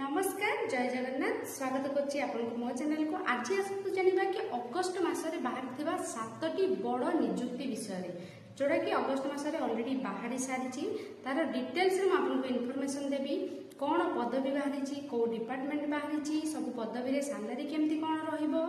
नमस्कार जय जगन्नाथ स्वागत करछि आपनको मो चैनल को। आज आसतु जानिबा कि अगस्त मासरे बाहर 7टी बड़ नियुक्ति विषय रे जोड़ा कि अगस्त मासरे ऑलरेडी बाहरी सारी तार डिटेल्स में आपको इनफॉरमेशन देबी। कौन पदवी बाहरी कौ डिपार्टमेंट बाहरी सब पदवी रे सैलरी केमती कौन रहिबो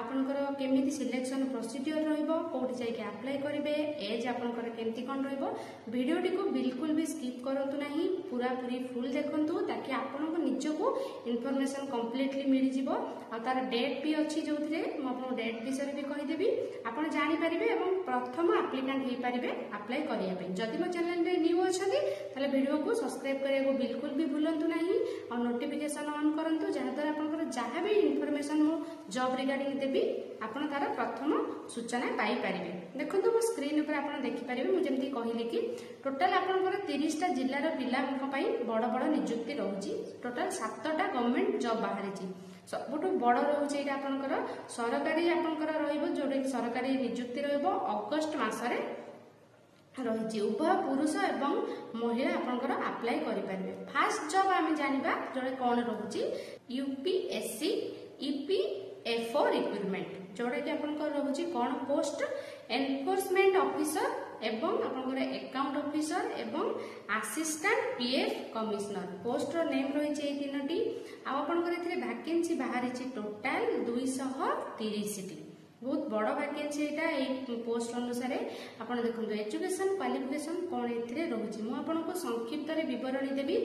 आपनकर केमिति सिलेक्शन प्रोसीजर रहिबो कोठी जाय के अप्लाई करिवे एज आपनकर केमती कौन रहिबो। वीडियोटी को बिल्कुल भी स्किप करंतु नाही पूरा पूरी फुल देखंतु ताकि आपनको निजको इनफॉरमेशन कंप्लीटली मिल जिवो। आ तार डेट भी अछि जोथरे म आपन डेट विषय भी कहि देबी आपन जानि परिबे एवं प्रथम एप्लिकेंट हे परिबे अप्लाई करिया पे। जदि मो चैनल रे न्यू अछथि ताले वीडियो को सब्सक्राइब करिया को बिल्कुल भी भूलंतु नाही और नोटिफिकेशन ऑन करंतु जहा द्वारा आपनकर जहा भी इनफॉरमेशन मो जॉब रिगार्डिंग देबी आपन तार प्रथम सूचना पाई परिबे। देखंतु मो स्क्रीन ऊपर आपन देखि परिबे मु जेमति कहिली कि टोटल आपनकर 30 टा जिल्ला रो पिलांक पई बड़ बड़ नियुक्ति रहउची। टोटल 7टा गवर्नमेंट जॉब बाहरिची। सबुठु बड़ रहउची एटा आपनकर सरकारी आपनकर रहिबो जोडे सरकारी नियुक्ति रहिबो अगस्त मासरे रही। उभय पुरुष एवं महिला आपनकर अप्लाई करि परिबे। फास्ट जॉब आमे जानिबा जोडे कोन रहउची यूपीएससी ईपीएफओ रिक्रूटमेंट जोडे कि आपनकर रहउची कोन पोस्ट एनफोर्समेंट ऑफिसर एवं आपनकर अकाउंट ऑफिसर एवं असिस्टेंट पीएफ कमिश्नर पोस्ट रो नेम रही छै तीनटी। आ आपनकर एथिरे वैकेंसी बाहरिची टोटल 230 टी। बहुत बड़ वैकेंसी एटा ए पोस्ट अनुसार आपण देखंतु एजुकेशन क्वालिफिकेशन कोन एथिरे रहउची मु आपनको संक्षिप्त रे विवरणी देबी।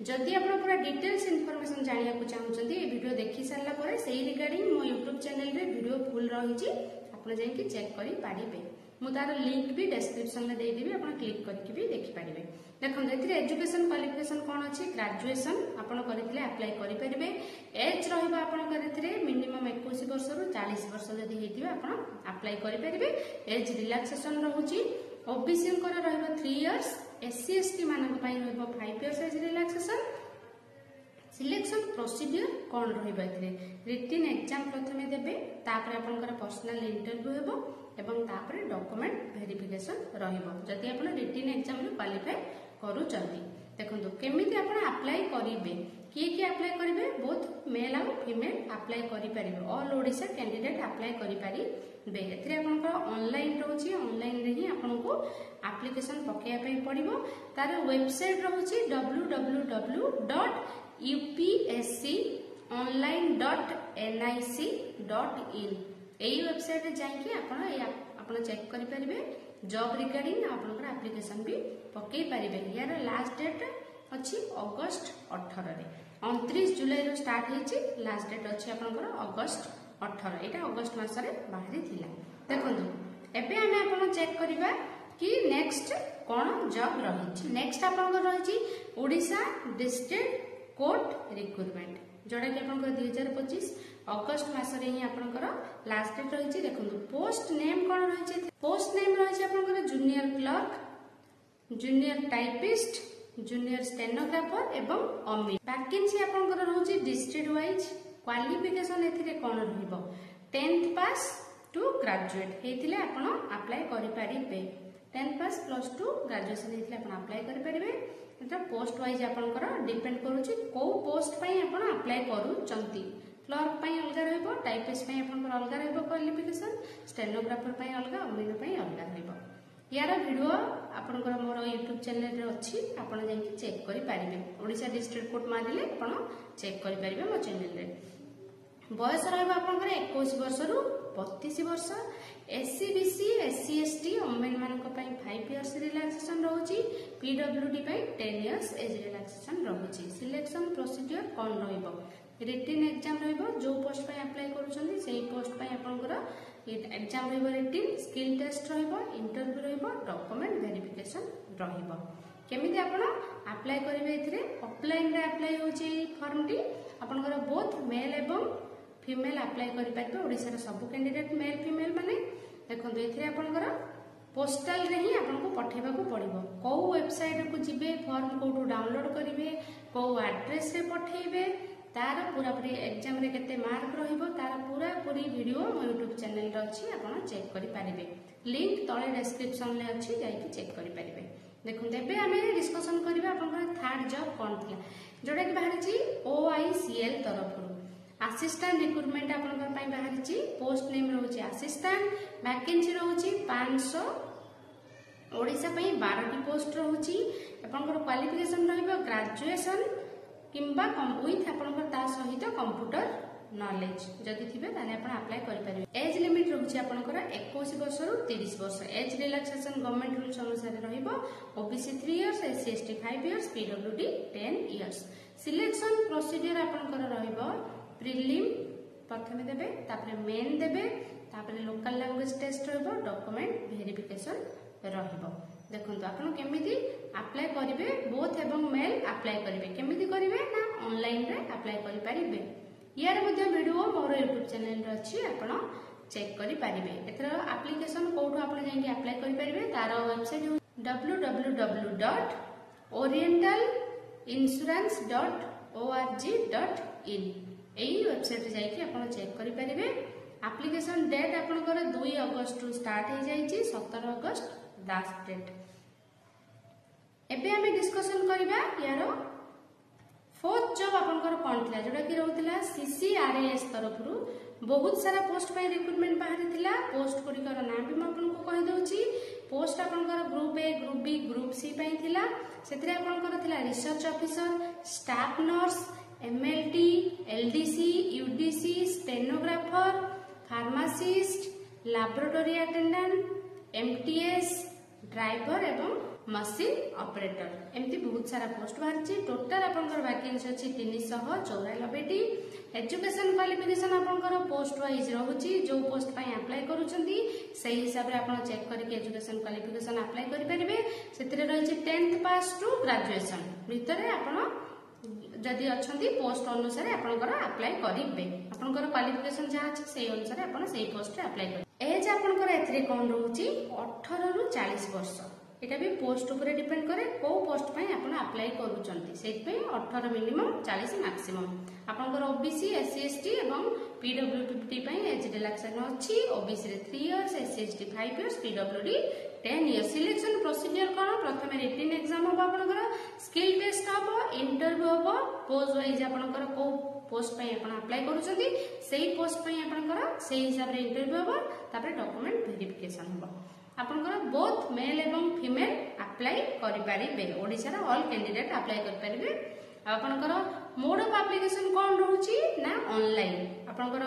जदि आपण पूरा डिटेल्स इनफॉरमेशन जानिया को चाहउचंदी ए वीडियो देखि सारला परे सेही रिगार्डिंग मो YouTube चैनल रे वीडियो फुल रहिची आपण जाई कि चेक करि पारिबे। मु तार लिंक भी डिस्क्रिप्शन में दे देबी आपण क्लिक करके भी देखि पारिबे। देखंतु एथिरे एजुकेशन क्वालिफिकेशन कोन अछि ग्रेजुएशन आपण करिथिले अप्लाई करि परिबे। एज रहबा आपण करिथिले मिनिमम 21 वर्ष रु 40 वर्ष जदि हेतिबे आपण अप्लाई करि परिबे। एज रिलैक्सेशन रहउची ओबीसी कर रहबा 3 इयर्स एससी एसटी मानक पई रहबा 5 years age relaxation. Selection procedure कौन रहिबा एथिरे रिटन एग्जाम प्रथमे देबे तापर आपनकर पर्सनल इंटरव्यू हेबो एवं तापर डॉक्यूमेंट वेरिफिकेशन रहिबो जदि आपण रिटन एग्जाम रे क्वालिफाई करू चंदी। देखंतु केमिति आपण अप्लाई करिवे की अप्लाई करिवे बोथ मेल और फीमेल अप्लाई करि परिबे। ऑल ओडिशा कैंडिडेट अप्लाई करि परिबे। एथिरे आपनकर ऑनलाइन रहउची ऑनलाइन रे ही आपनको एप्लीकेशन पकेया पई पड़िबो। तार वेबसाइट रहउची www.upsconline.nic.in एई वेबसाइट रे जाई कि आपण चेक करि परिबे जॉब रिगार्डिंग आपनकर एप्लीकेशन भी पकेई परिबे। यार लास्ट डेट अछि अगस्त 18 रे 29 जुलाई रो स्टार्ट हेछि लास्ट डेट अछि आपनकर अगस्त 18 एटा अगस्त मासरे बाहरी थिला। देखंतु एबे हमें आपण चेक करिबा कि नेक्स्ट कोन जॉब रहिछि। नेक्स्ट आपनकर रहिछि ओडिशा डिस्ट्रिक्ट कोर्ट रिक्रूटमेंट जोड़ा कि आपनकर 2025 अगस्त मासरे ही आपनकर लास्ट डेट रहिछि। देखंतु पोस्ट नेम कोन रहिछि पोस्ट नेम रहिछि आपनकर junior clerk junior typist junior stenographer एवं अमी। वैकेंसी आपनकर रहउछि डिस्ट्रिक्ट वाइज। क्वालिफिकेशन एथिरे कोन रहिबो 10th पास टू ग्रेजुएट हेतिले आपण अप्लाई करि परिबे। 10th पास +2 ग्रेजुएशन हेतिले आपण अप्लाई करि परिबे। एटा पोस्ट वाइज आपनकर डिपेंड करूछि को पोस्ट पई आपण अप्लाई करू चंती। क्लर्क पई अलगा रहइबो टाइपिस्ट पई आपनकर अलगा रहइबो क्वालिफिकेशन स्टेनोग्राफर पई अलगा अमी पई अलगा रहइबो। यार वीडियो आपनकर मोर YouTube चैनल रे अछि आपण जाई कि चेक करि परिबे। ओडिशा डिस्ट्रिक्ट कोर्ट मारिले आपण चेक करि परिबे मो चैनल रे। बयस रहबा आपनकर 21 वर्ष रु 32 वर्ष। SC BC SC ST women मानक पई 5 इयर्स रिलैक्सेशन रहउची। पीडब्ल्यूडी पई 10 इयर्स एज रिलैक्सेशन रहउची। सिलेक्शन प्रोसीजर कोन रहइबो रिटन एग्जाम रहइबो जो पोस्ट पई अप्लाई करूछन्ती सेही पोस्ट पई आपनकर एग्जाम रहइबो रिटन स्किल टेस्ट रहइबो इंटरव्यू रहइबो डॉक्यूमेंट वेरिफिकेशन रहइबो। केमिति आपण अप्लाई करिवे एथिरे ऑफलाइन रे अप्लाई होची फॉर्म टी आपनकर बोथ मेल एवं फीमेल अप्लाई करि परिबे। ओडिसा रे सब कैंडिडेट मेल फीमेल माने देखंतु एथिरे आपनकर पोस्टल रे ही आपनको पठेबा को पड़िबो। को वेबसाइट को जिबे फॉर्म कोठो डाउनलोड करिवे को एड्रेस रे पठेइबे तार पूरा पूरी एग्जाम रे केते मार्क रहिबो तार पूरा पूरी वीडियो मो YouTube चैनल रे अछि आपण चेक करि परिबे। लिंक तळे डिस्क्रिप्शन ले अछि जाई कि चेक करि परिबे। देखो एबे हमें डिस्कशन करबा अपन थर्ड जॉब कोन थिला जोडा कि बाहर छी ओआई असिस्टेंट रिक्रुटमेंट आपनकर पई बाहरिची पोस्ट नेम रहउची असिस्टेंट वैकेंसी रहउची 500 ओडिशा पई 12 टी पोस्ट रहउची आपनकर क्वालिफिकेशन रहइबो ग्रेजुएशन किंबा विथ आपनकर ता सहित कंप्यूटर नॉलेज जदि थिबे ताने आपण अप्लाई करि परिबे। एज लिमिट रहउची आपनकर 21 वर्ष रु 30 वर्ष। एज रिलैक्सेशन गवर्नमेंट रूल्स अनुसार रहइबो OBC 3 years SC ST 5 years PWD 10 years. Selection procedure आपनकर रहइबो प्रीलिम प्रथमे देबे तापर मेन देबे तापर लोकल लैंग्वेज टेस्ट रहइबो डॉक्यूमेंट वेरिफिकेशन रहइबो। देखंतु आपण केमिति अप्लाई करिवे बोथ एवं मेल अप्लाई करिवे केमिति करिवे ना ऑनलाइन रे अप्लाई करि परिबे। यार मध्ये वीडियो मोर YouTube चैनल रे अछि आपण चेक करि परिबे। एथर एप्लीकेशन कोठो आपण जाई के अप्लाई करि परिबे तार वेबसाइट www.orientalinsurance.org.in एई वेबसाइट रे जाई के आपण चेक करि परिबे। एप्लीकेशन डेट आपनकर 2 अगस्त रु स्टार्ट हे जाई छि 17 अगस्त लास्ट डेट। एबे हमें डिस्कशन करिबा यार फोर्थ जॉब आपनकर कोन थिला जोडा कि रहउतिला सीसीआरएएस तरफरु बहुत सारा पोस्ट पे रिक्रूटमेंट बाहरी थिला। पोस्ट गुड़िकर नाम भी आपको कहि दउची। पोस्ट आपनकर group A group B group C पे थिला। सेतरे आपनकर थिला research officer staff nurse MLT LDC UDC stenographer pharmacist laboratory attendant MTS driver एवं मशीन ऑपरेटर एमती बहुत सारा पोस्ट बाहरी। टोटल आपनकर वैकेंसी अछि 394 टी। एजुकेशन क्वालिफिकेशन आपनकर पोस्ट वाइज रहउची जो पोस्ट पई अप्लाई करूछंती सही हिसाब रे आपण चेक करके एजुकेशन क्वालिफिकेशन अप्लाई करि परिबे। सेतरे रहिछि 10th पास टू ग्रेजुएशन भितरे आपण जदि अछंती पोस्ट अनुसार आपनकर अप्लाई करिबे। आपनकर क्वालिफिकेशन जा अछि सेही अनुसार आपण सेही पोस्ट रे अप्लाई करिबे। एज आपनकर एथरे कोन रहउची 18 रु 40 वर्ष। एटा भी पोस्ट ऊपर डिपेंड करे को पोस्ट पई आपण अप्लाई करूचंती सेट पे 18 मिनिमम 40 मैक्सिमम। आपनकर ओबीसी एससी एसटी एवं पीडब्ल्यूडी पई एज रिलैक्सेशन अछि। ओबीसी रे 3 years SC ST 5 years PWD 10 years. Selection procedure कोन प्रथमे रिटन एग्जाम हो आपनकर स्किल टेस्ट हो इंटरव्यू हो पोस्ट वाइज आपनकर को पोस्ट पई आपण अप्लाई करूचंती सेही पोस्ट पई आपनकर सेही हिसाब रे इंटरव्यू हो तापर डॉक्यूमेंट वेरिफिकेशन हो। आपनकर बोथ मेल एवं फीमेल अप्लाई करि परिबे। ओडिसा रा ऑल कैंडिडेट अप्लाई करि परिबे। आपनकर मोड ऑफ एप्लीकेशन कोन रहउची ना ऑनलाइन। आपनकर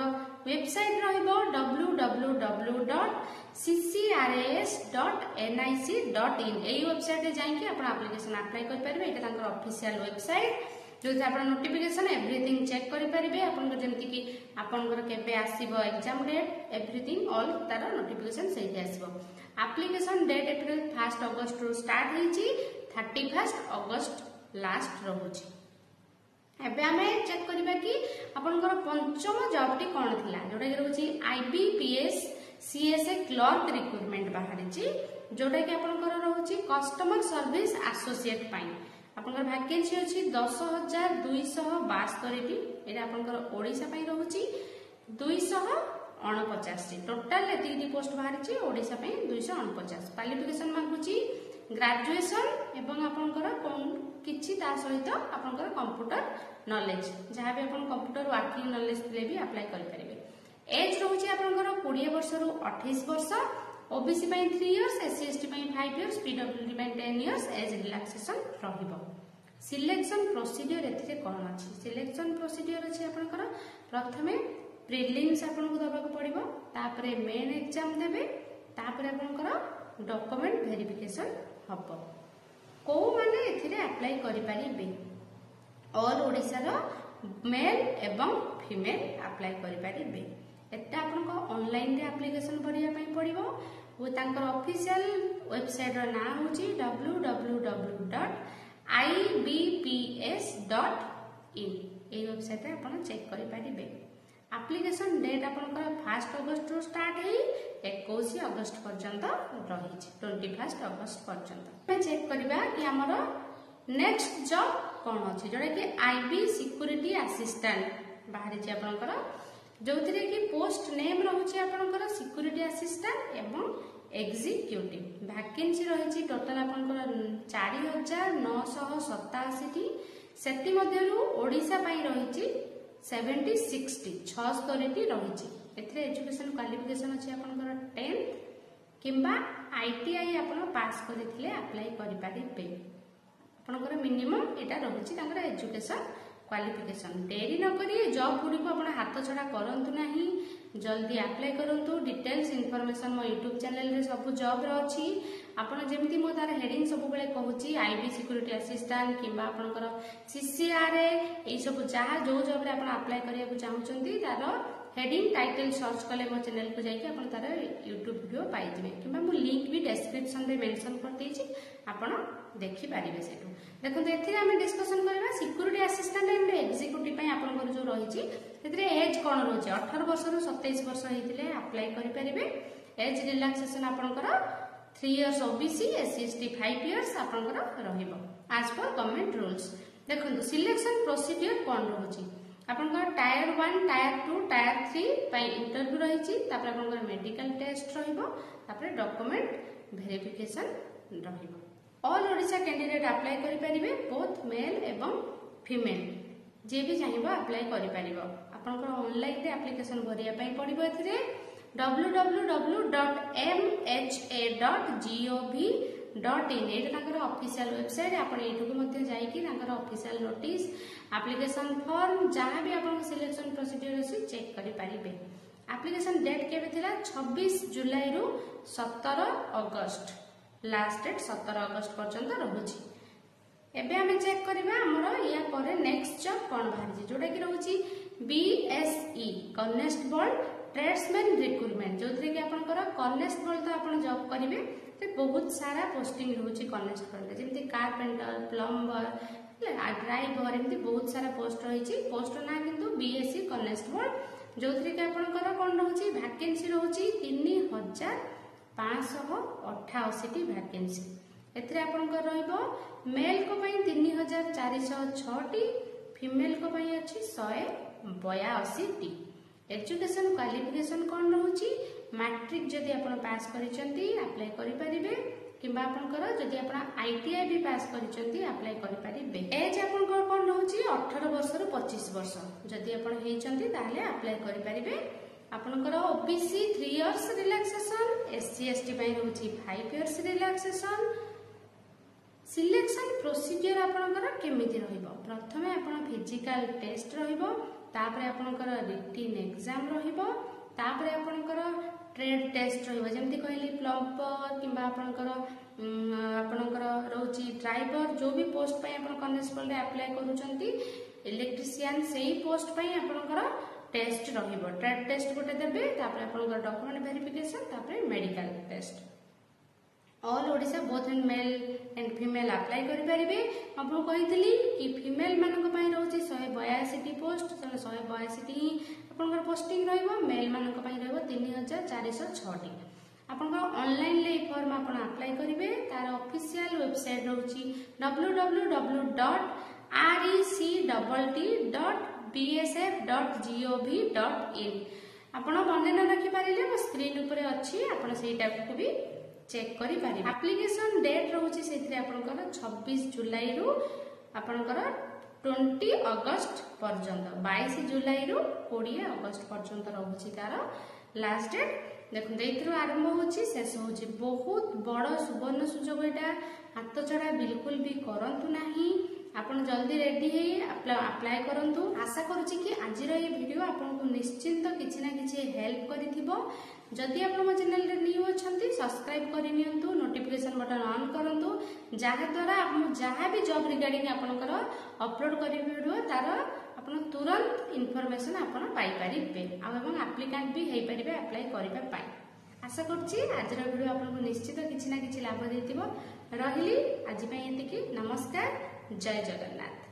वेबसाइट रहइबो www.ccras.nic.in एई वेबसाइट रे जाई के आपण एप्लीकेशन अप्लाई करि परिबे। एटा तांकर ऑफिशियल वेबसाइट जो आपण नोटिफिकेशन एवरीथिंग चेक करि परिबे। आपनकर जेंति कि आपनकर केबे आसीबो एग्जाम डेट एवरीथिंग ऑल तार नोटिफिकेशन सही आसीबो। एप्लीकेशन डेट एप्रिल 1 अगस्त रु स्टार्ट हेची 31 अगस्त लास्ट रहउची। एबे हमें चेक करिबा कि आपनकर पंचम जॉब टी कोन थिला जोटा कि रहउची आईबीपीएस सीएसए क्लर्क रिक्रूटमेंट बाहरिची जोटा कि आपनकर रहउची कस्टमर सर्विस एसोसिएट पई। आपनकर वैकेंसी अछि 10272 टी। एटा आपनकर ओडिसा पई रहउची 249 टी। टोटल एती पोस्ट बाहरिची ओडिसा पई 249। क्वालिफिकेशन मागुची ग्रेजुएशन एवं आपनकर किछि ता सहित आपनकर कंप्यूटर नॉलेज जहां भी आपन कंप्यूटर वर्किंग नॉलेज ले भी अप्लाई करि परिबे। एज रहउची आपनकर 20 वर्ष रु 28 वर्ष। ओबीसी पई 3 इयर्स एससी एसटी पई 5 इयर्स पीडब्ल्यूडी पई 10 इयर्स एज रिलैक्सेशन रहिबो। सिलेक्शन प्रोसीजर एथिरे कोन अछि। सिलेक्शन प्रोसीजर अछि आपनकर प्रथमे प्रीलिम्स आपनको दबाको पड़िबो तापरे मेन एग्जाम देबे तापरे आपनकर डॉक्यूमेंट वेरिफिकेशन हबो। को माने एथिरे अप्लाई करि परिबे ऑल ओडिसा रो मेल एवं फीमेल अप्लाई करि परिबे। एटा आपनको ऑनलाइन रे एप्लीकेशन भरिया पई पड़िबो वो तांकर ऑफिशियल वेबसाइट रो नाम होची www.ibps.in ए वेबसाइट रे आपण चेक करि परिबे। एप्लीकेशन डेट आपनकर 1 अगस्त रु स्टार्ट हे 21 अगस्त पर्यंत रहिछि 21 अगस्त पर्यंत। पे चेक करबा कि हमर नेक्स्ट जॉब कोन अछि जोडा कि आईबी सिक्योरिटी असिस्टेंट बाहरी छै आपनकर जोथिरे कि पोस्ट नेम रहउछि आपनकर सिक्योरिटी असिस्टेंट एवं एग्जीक्यूटिव। वैकेंसी रहिछि टोटल आपनकर 4987 टी। सेति मध्यरु ओडिसा पई रहिछि 76 76 रही। एजुकेशन क्वालिफिकेशन अच्छी आपंकर 10th किंबा ITI आपण पास करथिले अप्लाई करि पारिबे। आपनकर मिनिमम एटा रही एजुकेशन क्वालिफिकेशन। डेरी न करी जॉब गुडी को आपण हाथ छड़ा करंतु नाही, जल्दी अप्लाई करंतु। डिटेल्स इनफॉरमेशन मो यूट्यूब चैनल रे सब जॉब रो अछि। आपण जेमति मो तार हेडिंग सब बेले कहूची IB सिक्योरिटी असिस्टेंट किंबा आपनकर CCRA ए सब जहा जो जॉब रे आपण अप्लाई करिया को चाहुचंती तार हेडिंग टाइटल सर्च कले मो चैनल को जाइए आपण तार यूट्यूब वीडियो पाई दिबे किंबा मो लिंक भी डिस्क्रिप्शन रे मेंशन कर देछि, आपण देखि पारिबे सेटू। देखो एथिरे हम डिस्कशन करबा सिक्योरिटी असिस्टेंट एंड एग्जीक्यूटिव पई आपनकर जो रहिछि एथिरे एज कोन रहिछि 18 वर्ष रु 27 वर्ष हेतिले अप्लाई करि परिबे। एज रिलैक्सेशन आपनकर 3 years OBC SC ST 5 years आपनकर रहिबो एज पर गवर्नमेंट रूल्स। देखो सिलेक्शन प्रोसीजर कोन रहिछि आपनकर टायर 1 टायर 2 टायर 3 पई इंटरव्यू रहिछि, तापर आपनकर मेडिकल टेस्ट रहिबो, तापर डॉक्यूमेंट वेरिफिकेशन रहिबो। ऑल ओडिशा कैंडिडेट अप्लाई करि परिबे, बोथ मेल एवं फीमेल जे भी चाहिबो अप्लाई करि परिबो। आपनकर ऑनलाइन रे एप्लीकेशन भरिया पई पडिबो। एथिरे www.mha.gov.in एटा ताकर ऑफिशियल वेबसाइट। आपण एठुको मध्ये जाई कि ताकर ऑफिशियल नोटिस एप्लीकेशन फॉर्म जहां भी आपन सिलेक्शन प्रोसीजर अछि चेक करि परिबे। एप्लीकेशन डेट केबे थिला 26 जुलाई रु 17 अगस्त, लास्ट डेट 17 अगस्त पर्यंत रहुछि। एबे हमें चेक करबा हमर या परे नेक्स्ट जॉब कोन बाहरी जोटा कि रहुछि BSE कॉन्स्टेबल ट्रेड्समैन रिक्रूटमेंट, जो कि आपनकर कॉन्स्टेबल तो आपण जॉब करिवे ते बहुत सारा पोस्टिंग रहुछि कॉन्स्टेबल जेमति कारपेंटर, प्लम्बर, ड्राइवर एमती बहुत सारा पोस्ट रही। पोस्ट ना किंतु BSE कॉन्स्टेबल, जो कि आपनकर कोन रहुछि वैकेंसी रहुछि 3588 वैकेंसी। एथरे आपनकर रहइबो मेल को पई 3406 फीमेल को पई अछि 182। एजुकेशन क्वालिफिकेशन कोन रहुछि मैट्रिक जदि आपण पास करिसंती अप्लाई करि परिबे, किंबा आपनकर जदि आपण ITI भी पास करिसंती अप्लाई करि परिबे। एज आपनकर कोन रहुछि 18 वर्ष रु 25 वर्ष जदि आपण हेइचंती ताले अप्लाई करि परिबे। आपनकर OBC 3 years relaxation, SC ST पई रहुछि 5 इयर्स रिलैक्सेशन। सिलेक्शन प्रोसीजर आपनकर केमिति रहिबो, प्रथमे आपण फिजिकल टेस्ट रहिबो, तापरे आपनकर रिटन एग्जाम रहिबो, तापरे आपनकर ट्रेड टेस्ट रहिबो जेमति कहली प्लम्बर किंबा आपनकर रहुछि ड्राइवर, जो भी पोस्ट पई आपण कॉन्स्टेबल रे अप्लाई करूचंती, इलेक्ट्रिशियन सेही पोस्ट पई आपनकर टेस्ट रहिबो। ट्रेड टेस्ट गोटे देबे, तापरे आपनकर डॉक्यूमेंट वेरिफिकेशन, तापरे medical test. All Odisha both and male and female apply करि परिबे। आपन कहितली कि फीमेल मानक पई रहउछि 182 पोस्ट, 182 ही आपनकर पोस्टिंग रहइबो। मेल मानक पई रहइबो 3406। आपनकर ऑनलाइन ले फॉर्म आपन अप्लाई करिवे। तार ऑफिशियल वेबसाइट रहउछि www.rectt.bsf.gov.in। आपन मने न रखि पारिले मो स्क्रीन ऊपर अछि, आपन सेटा को भी चेक करि पारिबे। एप्लीकेशन डेट रहउछि सेथिरे आपनकर 26 जुलाई रु आपनकर 20 अगस्त पर्यंत, 22 जुलाई रु 20 अगस्त पर्यंत रहउछि तार लास्ट डेट। देखो एथरो आरंभ होछि शेष होछि, बहुत बड़ सुवर्ण सुजोग एटा, हाथ छड़ा बिल्कुल भी करंतु नाही। आपण जल्दी रेडी हे अप्लाई करंतु। आशा करूछि कि आजिर ये वीडियो आपनको निश्चिंत किछि ना किछि हेल्प करिथिबो। जदि आपण मो चैनल रे न्यू अछंती सब्सक्राइब करि नियंतु, नोटिफिकेशन बटन ऑन करंतु, जहा द्वारा आपण जहा भी जॉब रिगार्डिंग आपनकर अपलोड करि वीडियो तार आपण तुरंत इन्फॉर्मेशन आपण पाई परिबे आ एवं एप्लीकेंट भी हेइ परिबे अप्लाई करिबा पाई। आशा करछि आजिर वीडियो आपनको निश्चित किछि ना किछि लाभ देथिबो। रहिली आज पई एतिकी, नमस्कार, जय जगन्नाथ।